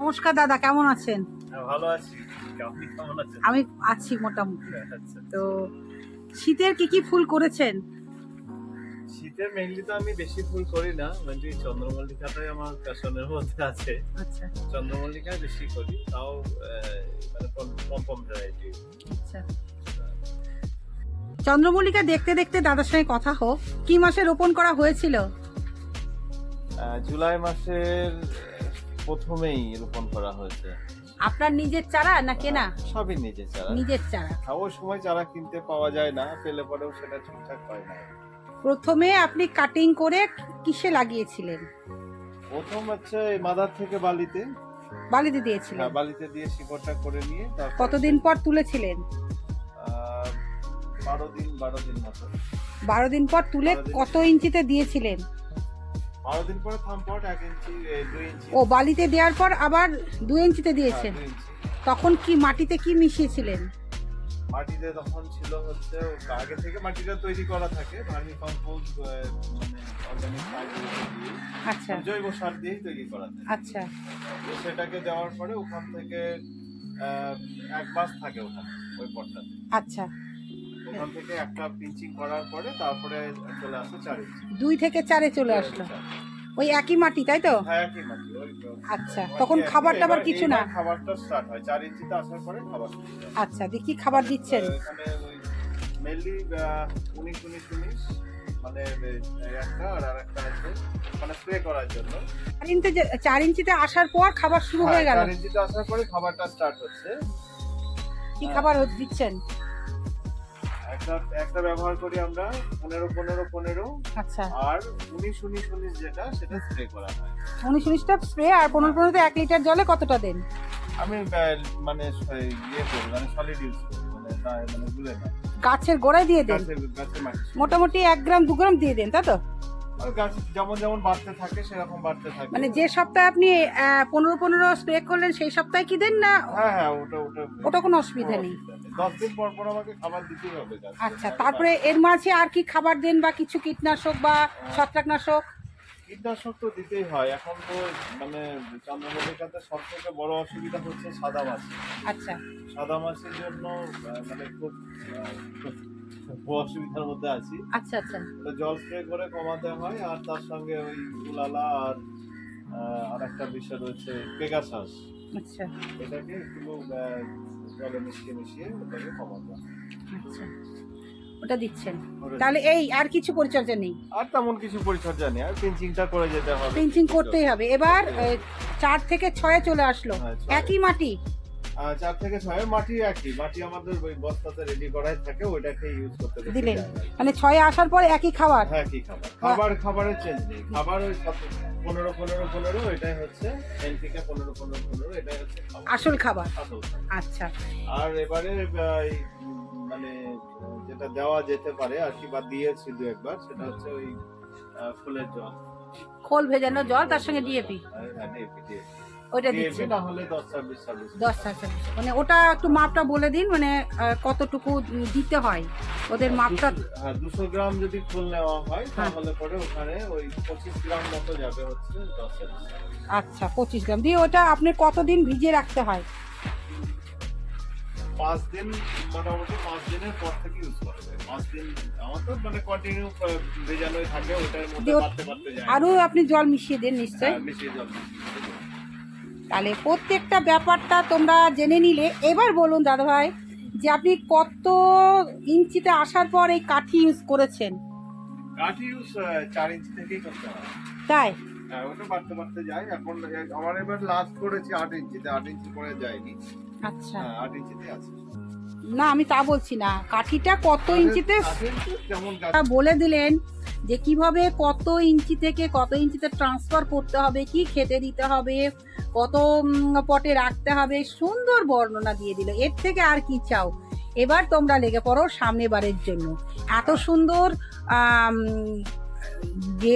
নমস্কার দাদা, কেমন আছেন? ভালো আছি। আপনি কেমন আছেন? আমি আছি মোটামুটি। আচ্ছা। তো শীতের কি কি ফুল করেছেন? শীতে মেইনলি তো আমি বেশি ফুল করি না, মানে চন্দ্রমল্লিকাটাই আমার প্যাশনের মধ্যে আছে। আচ্ছা চন্দ্রমল্লিকাই বেশি করি, তাও মানে কম কম ভ্যারাইটি। আচ্ছা। চন্দ্রমল্লিকা দেখতে দেখতে দাদার সঙ্গে কথা হোক। কি মাসে রোপণ করা হয়েছিল? জুলাই মাসের প্রথমেই রোপণ করা হয়েছে। আপনার নিজের চারা না কেনা? সবই নিজের চারা। নিজের চারা। ওই সময় চারা কিনতে পাওয়া যায় না, পেলে পরেও সেটা ঠিকঠাক পায় না। প্রথমে আপনি কাটিং করে কিসে লাগিয়েছিলেন? প্রথম হচ্ছে মাদার থেকে বালিতে বালিতে দিয়েছিলেন? হ্যাঁ, বালিতে দিয়ে শিকড়টা করে নিয়ে তারপর কতদিন পর তুলেছিলেন? 12 দিন মতো। 12 দিন পর তুলে 12 দিন। কত ইঞ্চিতে দিয়েছিলেন? 12 দিন পরে থামপট 1 ইঞ্চি 2 ইঞ্চি। ও, বালিতে দেওয়ার পর আবার 2 ইঞ্চিতে দিয়েছেন? 2 ইঞ্চি। তখন কি মাটিতে কি মিশিয়েছিলেন? মাটিতে তখন ছিল হচ্ছে আগে থেকে মাটিটা তৈরি করা থাকে, ভার্মি কম্পোস্ট মানে অর্গানিক সার দিয়ে, আচ্ছা জৈব সার দিয়েই তৈরি করা থাকে। আচ্ছা তো সেটাকে দেওয়ার পরে ওখান থেকে 1 মাস থাকে ওখানে ওই পটটাতে। আচ্ছা। ওখান থেকে একটা পিঞ্চিং করার পরে তারপরে চলে আসে 4 ইঞ্চি। 2 থেকে 4-এ চলে আসলো। ওই একই মাটি, তাই তো? হ্যাঁ, একই মাটি। আচ্ছা, তখন খাবার টাবার কিছু না? খাবারটা স্টার্ট হয় 4 ইঞ্চিতে আসার পরে খাবার শুরু হয়। আচ্ছা, দেখি খাবার দিচ্ছেন? এখানে ওই মেইনলি 19 মানে একটা আর আরেকটা আছে মানে স্প্রে করার জন্য। 4 ইঞ্চিতে আসার পর খাবার শুরু হয়ে গেল? 4 ইঞ্চিতে আসার পরে খাবারটা স্টার্ট হচ্ছে। কি খাবার দিচ্ছেন? একটা ব্যবহার করি আমরা 15-15-15। আচ্ছা, আর 19-19 যেটা সেটা স্প্রে করা হয়। 19-19টা স্প্রে, আর 15-15তে 1 লিটার জলে কতটা দেন? আমি মানে ইয়ে করি, মানে সলিড ইউজ করি, মানে গুলে না। গাছের গোড়ায় দিয়ে দেন? গাছের মাটি। মোটামুটি 1 গ্রাম 2 গ্রাম দিয়ে দেন, তাই তো? আর গাছ যেমন যেমন বাড়তে থাকে সেরকম বাড়তে থাকে। মানে যে সপ্তাহে আপনি 15-15 স্প্রে করলেন সেই সপ্তাহে কি দেন না? হ্যাঁ, ওটা কোনো অসুবিধা নেই। 10 দিন পর পর আমাকে খাবার দিতেই হবে গাছকে। আচ্ছা, তারপরে এর মাঝে আর কি খাবার দেন, বা কিছু কীটনাশক বা ছত্রাকনাশক? কীটনাশক তো দিতেই হয়। এখন তো মানে চন্দ্রমল্লিকাতে সবথেকে বড় অসুবিধা হচ্ছে সাদা মাছি। আচ্ছা সাদা মাছির জন্য মানে খুব অসুবিধার মধ্যে আছি। আচ্ছা আচ্ছা তো জল স্প্রে করে কমাতে হয়, আর তার সঙ্গে ওই উলালা আর একটা বিষয় রয়েছে পেগাসাস। আচ্ছা এটাকে একটু জলে মিশিয়ে ওটাকে কমাতে হয়। আচ্ছা, ওটা দিচ্ছেন। তাহলে এই আর কিছু পরিচর্যা নেই? আর তেমন কিছু পরিচর্যা নেই, আর পিঞ্চিংটা করে যেতে হবে। পিঞ্চিং করতেই হবে। এবার 4 থেকে 6-এ চলে আসলো। হ্যাঁ, 6 একই মাটি? 4 থেকে 6 মাটি একই মাটি আমাদের ওই বস্তাতে রেডি করাই থাকে, ওইটাকে ইউজ করতে দিলেন, মানে 6-এ আসার পরে একই খাবার? হ্যাঁ, কি খাবারের চেঞ্জ নেই। খাবার ওই 15-15-15, এটাই হচ্ছে এনপিকে 15-15-15, এটাই হচ্ছে আসল খাবার? আসল। আচ্ছা। আর এবারে মানে যেটা দেওয়া যেতে পারে আর কি, বা দিয়েছি 2-1 বার, সেটা হচ্ছে ওই ফুলের জল, খোল ভেজানো জল, তার সঙ্গে ডিএপি? হ্যাঁ, ডিএপি ওইটা দিচ্ছেন? না হলে 10-26 10-26। মানে ওটা একটু মাপটা বলে দিন, মানে কতটুকু দিতে হয় ওদের মাপটা? হ্যাঁ, 200 গ্রাম যদি ফুল নেওয়া হয় তাহলে পরে ওখানে ওই 25 গ্রাম মতো যাবে হচ্ছে 10-এর। আচ্ছা, 25 গ্রাম দিয়ে ওটা আপনি কতদিন ভিজিয়ে রাখতে হয়? 5 দিন, মোটামুটি 5 দিনের পর থেকে ইউজ করা যায়। 5 দিন আমার তো মানে কন্টিনিউ ভেজানোই থাকে, ওটার মধ্যে বাড়তে যায়। আরো আপনি জল মিশিয়ে দেন নিশ্চয়ই? হ্যাঁ, মিশিয়ে জল। তাহলে প্রত্যেকটা ব্যাপারটা তোমরা জেনে নিলে। এবার বলুন দাদা ভাই, যে আপনি কত ইঞ্চিতে আসার পর এই কাঠি ইউজ করেছেন? কাঠি ইউজ 4 ইঞ্চি থেকেই করতে হয়। তাই? হ্যাঁ, ওটা বাড়তে যায়। এখন আমার এবার লাস্ট করেছি 8 ইঞ্চিতে, 8 ইঞ্চি করে যায়নি। আচ্ছা, 8 ইঞ্চিতে আছে। না আমি তা বলছি না, কাঠিটা কত ইঞ্চিতে যেমন বলে দিলেন, যে কিভাবে কত ইঞ্চি থেকে কত ইঞ্চিতে ট্রান্সফার করতে হবে, কি খেতে দিতে হবে, কত পটে রাখতে হবে, সুন্দর বর্ণনা দিয়ে দিল। এর থেকে আর কি চাও? এবার তোমরা লেগে পড়ো সামনে বারের জন্য। এত সুন্দর যে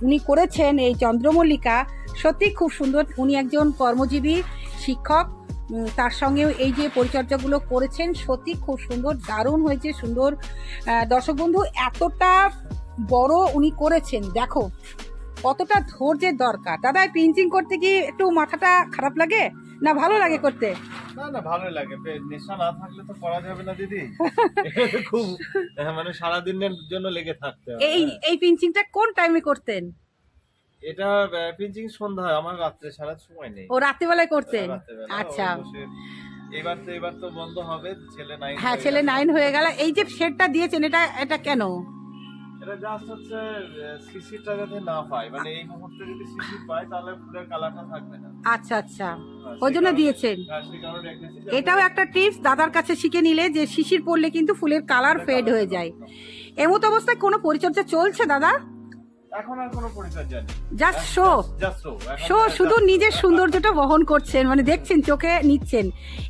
উনি করেছেন এই চন্দ্রমল্লিকা, সত্যি খুব সুন্দর। উনি একজন কর্মজীবী শিক্ষক, তার সঙ্গেও এই যে পরিচর্যাগুলো করেছেন সত্যি খুব সুন্দর, দারুণ হয়েছে, সুন্দর। দর্শক বন্ধু, এতটা বড় উনি করেছেন, দেখো কতটা ধৈর্যের দরকার। দাদা পিঞ্চিং করতে কি একটু মাথাটা খারাপ লাগে না ভালো লাগে করতে? না না, ভালোই লাগে। নেশা না থাকলে তো করা যাবে না দিদি। খুব মানে সারাদিনের জন্য লেগে থাকতে হবে। এই পিঞ্চিংটা কোন টাইমে করতেন? এটা পিঞ্চিং সন্ধ্যা হয়, আমার রাত্রে ছাড়া সময় নেই। ও রাত্রিবেলায় করতেন? রাত্রেবেলা আচ্ছা। ওই বসে এবার তো বন্ধ হবে, ছেলে 9 হ্যাঁ, ছেলে 9 হয়ে গেল। এই যে শেডটা দিয়েছেন এটা কেন? এটা জাস্ট হচ্ছে সিসিটা যাতে না পায়, মানে এই মুহূর্তে যদি সিসি পায় তাহলে ফুলের কালারটা থাকবে না। আচ্ছা আচ্ছা, ওই জন্য দিয়েছেন। সেই কারণে রেখেছি। এটাও একটা টিপস দাদার কাছে শিখে নিলে, যে শিশির পড়লে কিন্তু ফুলের কালার ফেড হয়ে যায়। এমত অবস্থায় কোনো পরিচর্যা চলছে দাদা? এখন আর কোনো পরিচর্যা নেই, জাস্ট শো শুধু নিজের সৌন্দর্যটা বহন করছেন, মানে দেখছেন, চোখে নিচ্ছেন।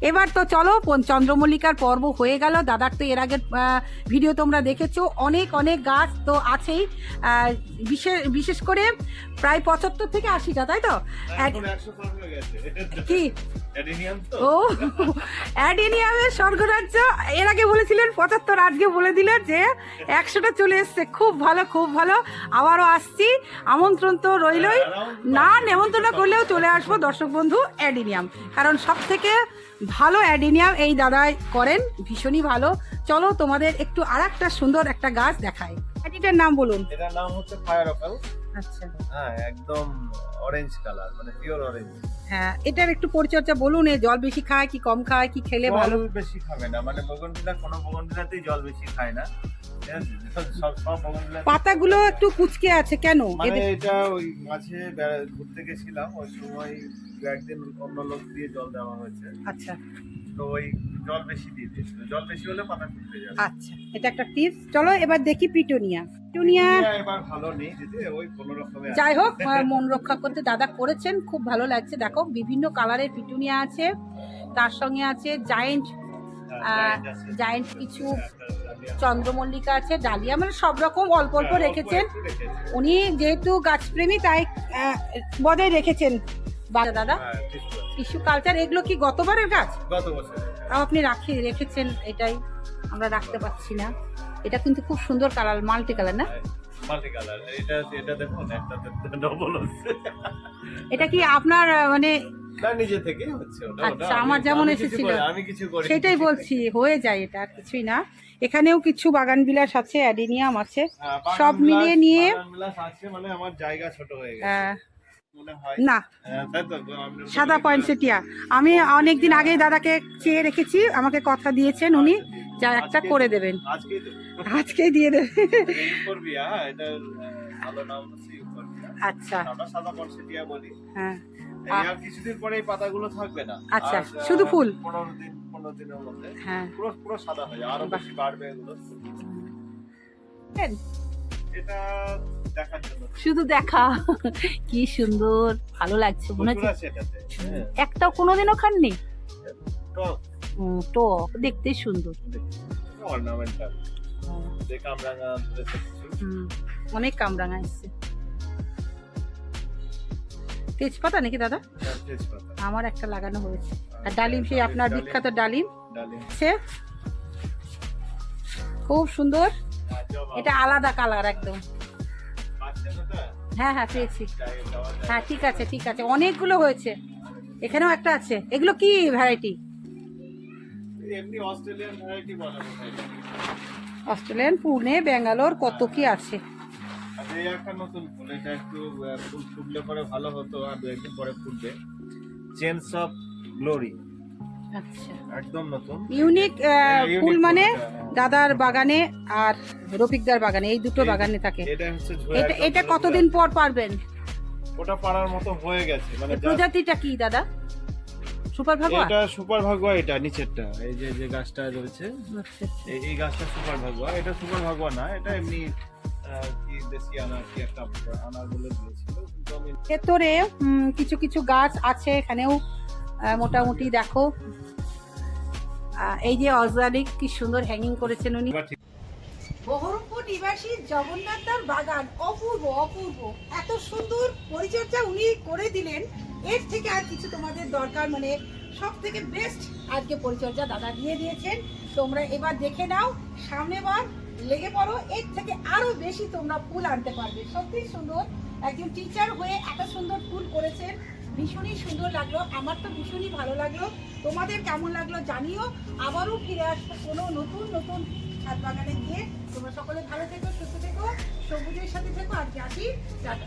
এবার তো চলো, চন্দ্রমল্লিকার পর্ব হয়ে গেল। দাদার তো এর আগের ভিডিও তোমরা দেখেছো, অনেক অনেক গাছ তো আছেই। বিশেষ করে প্রায় 75 থেকে 80টা, তাই তো? এখন 100 পার হয়ে গেছে। কি অ্যাডিনিয়াম তো? ও, অ্যাডিনিয়ামের স্বর্গরাজ্য। এর আগে বলেছিলেন 75, আজকে বলে দিলেন যে 100টা চলে এসছে। খুব ভালো, খুব ভালো। আবারও আসছি, আমন্ত্রণ তো রইলই। না নেমন্তন্ন করলেও চলে আসবো দর্শক বন্ধু। অ্যাডিনিয়াম, কারণ সব থেকে ভালো অ্যাডিনিয়াম এই দাদাই করেন, ভীষণই ভালো। চলো তোমাদের একটু আরেকটা সুন্দর একটা গাছ দেখাই। এটার নাম বলুন। এটার নাম হচ্ছে ফায়ার অকাল। আচ্ছা, হ্যাঁ, একদম অরেঞ্জ কালার, মানে পিওর অরেঞ্জ। হ্যাঁ, এটার একটু পরিচর্যা বলুন। এ জল বেশি খায় কি কম খায়, কি খেলে ভালো? জল বেশি খাবে না, মানে বগনভিলা কোনো বগনভিলাতেই জল বেশি খায় না। সব বগনভিলা পাতাগুলো একটু কুচকে আছে কেন? মানে এটা ওই মাঝে ঘুরতে গেছিলাম, ওই সময় একদিন অন্য লোক দিয়ে জল দেওয়া হয়েছে। আচ্ছা তো ওই জল বেশি দিয়ে দিয়েছিল, জল বেশি হলে পাতা কুচকে যাবে। আচ্ছা, এটা একটা টিপস। চলো এবার দেখি পিটুনিয়া। এবার ভালো নেই দিদি, ওই কোনো রকমে যাই হোক, মন রক্ষা করতে দাদা করেছেন, খুব ভালো লাগছে। দেখো বিভিন্ন কালারের পিটুনিয়া আছে, তার সঙ্গে আছে জায়েন্ট কিছু চন্দ্রমল্লিকা আছে, ডালিয়া, মানে সব রকম অল্প অল্প রেখেছেন। উনি যেহেতু গাছপ্রেমী তাই বজায় রেখেছেন। দাদা টিস্যু কালচার, এগুলো কি গতবারের গাছ? গত বছর তাও আপনি রেখেছেন, এটাই আমরা রাখতে পারছি না। এটা কিন্তু খুব সুন্দর কালার, মাল্টি কালার না? Multi colour. এটা দেখুন, একটা ডবল হচ্ছে। এটা কি আপনার মানে না, নিজে থেকে হচ্ছে ওটা। আচ্ছা, আমার যেমন এসেছিল আমি কিছু করি, সেটাই বলছি, হয়ে যায়, এটা আর কিছুই না। এখানেও কিছু বাগান বিলাস আছে, অ্যাডিনিয়াম আছে, সব মিলিয়ে নিয়ে আছে। মানে আমার জায়গা ছোট হয়ে গেছে মনে হয় না। তাই তো? সাদা পয়েন্টসেটিয়া আমি অনেকদিন আগেই দাদাকে চেয়ে রেখেছি, আমাকে কথা দিয়েছেন উনি যা একটা করে দেবেন, আজকেই দিয়ে দেবেন। ইউফোরবিয়া, এটা ভালো নাম হচ্ছে ইউফোরবিয়া। আচ্ছা, আমরা সাদা পয়েন্টসেটিয়া বলি। হ্যাঁ, আর কিছুদিন পরে এই পাতাগুলো থাকবে না। আচ্ছা, শুধু ফুল 15 দিনের মধ্যে হ্যাঁ পুরো সাদা হয়ে যাবে, আরো বেশি বাড়বে এগুলো। এটা দেখার জন্য, শুধু দেখা, কি সুন্দর, ভালো লাগছে মনে হচ্ছে। একটাও কোনোদিনও খাননি? টক দেখতে সুন্দর, অর্নামেন্টাল। কামরাঙা ধরেছে কিছু, অনেক কামরাঙা এসছে। তেজপাতা নাকি দাদা? তেজপাতা আমার একটা লাগানো হয়েছে। আর ডালিম, সেই আপনার বিখ্যাত ডালিম আছে, খুব সুন্দর। এটা আলাদা কালার একদম। হ্যাঁ হ্যাঁ, পেয়েছি। হ্যাঁ, ঠিক আছে ঠিক আছে, অনেকগুলো হয়েছে। এখানেও একটা আছে। এগুলো কি ভ্যারাইটি? এমনি অস্ট্রেলিয়ান ভ্যারাইটি বলা হয়। অস্ট্রেলিয়ান, পুনে, ব্যাঙ্গালোর, কত কি আছে। আচ্ছা, এই একটা নতুন ফুল, এটা একটু ফুল ফুটলে পরে ভালো হতো, আর দু একদিন পরে ফুটবে। চেঞ্জ অফ গ্লোরি, আচ্ছা, একদম নতুন ইউনিক ফুল, মানে দাদার বাগানে আর রফিকদার বাগানে, এই দুটো বাগানে থাকে। এটা হচ্ছে এটা কতদিন পর পারবেন? ওটা পারার মতো হয়ে গেছে। মানে প্রজাতিটা কি দাদা? সুপার ভাগুয়া? এটা সুপার ভাগুয়া, এটা নিচেরটা, এই যে গাছটা রয়েছে, এই গাছটা সুপার ভাগুয়া। এটা সুপার ভাগুয়া না, এটা এমনি কি দেশি আনার, কি একটা আনার বলে দিয়েছিল। কিন্তু আমি ভেতরে কিছু কিছু গাছ আছে এখানেও, মোটামুটি দেখো। এই যে অর্গানিক, কি সুন্দর হ্যাঙ্গিং করেছেন উনি। বহরমপুর নিবাসী জগন্নাথদার বাগান অপূর্ব অপূর্ব, এত সুন্দর পরিচর্যা উনি করে দিলেন। এর থেকে আর কিছু তোমাদের দরকার, মানে সব থেকে বেস্ট আজকে পরিচর্যা দাদা দিয়ে দিয়েছেন। তোমরা এবার দেখে নাও, সামনে বার লেগে পড়ো, এর থেকে আরো বেশি তোমরা ফুল আনতে পারবে। সত্যি সুন্দর, একজন টিচার হয়ে এত সুন্দর ফুল করেছেন, ভীষণই সুন্দর লাগলো। আমার তো ভীষণই ভালো লাগলো। তোমাদের কেমন লাগলো জানিও। আবারও ফিরে আসবো কোনো নতুন নতুন ছাদ বাগানে গিয়ে। তোমরা সকলে ভালো থেকো, সুস্থ থেকো, সবুজের সাথে থেকো। আজকে আসি, টাটা।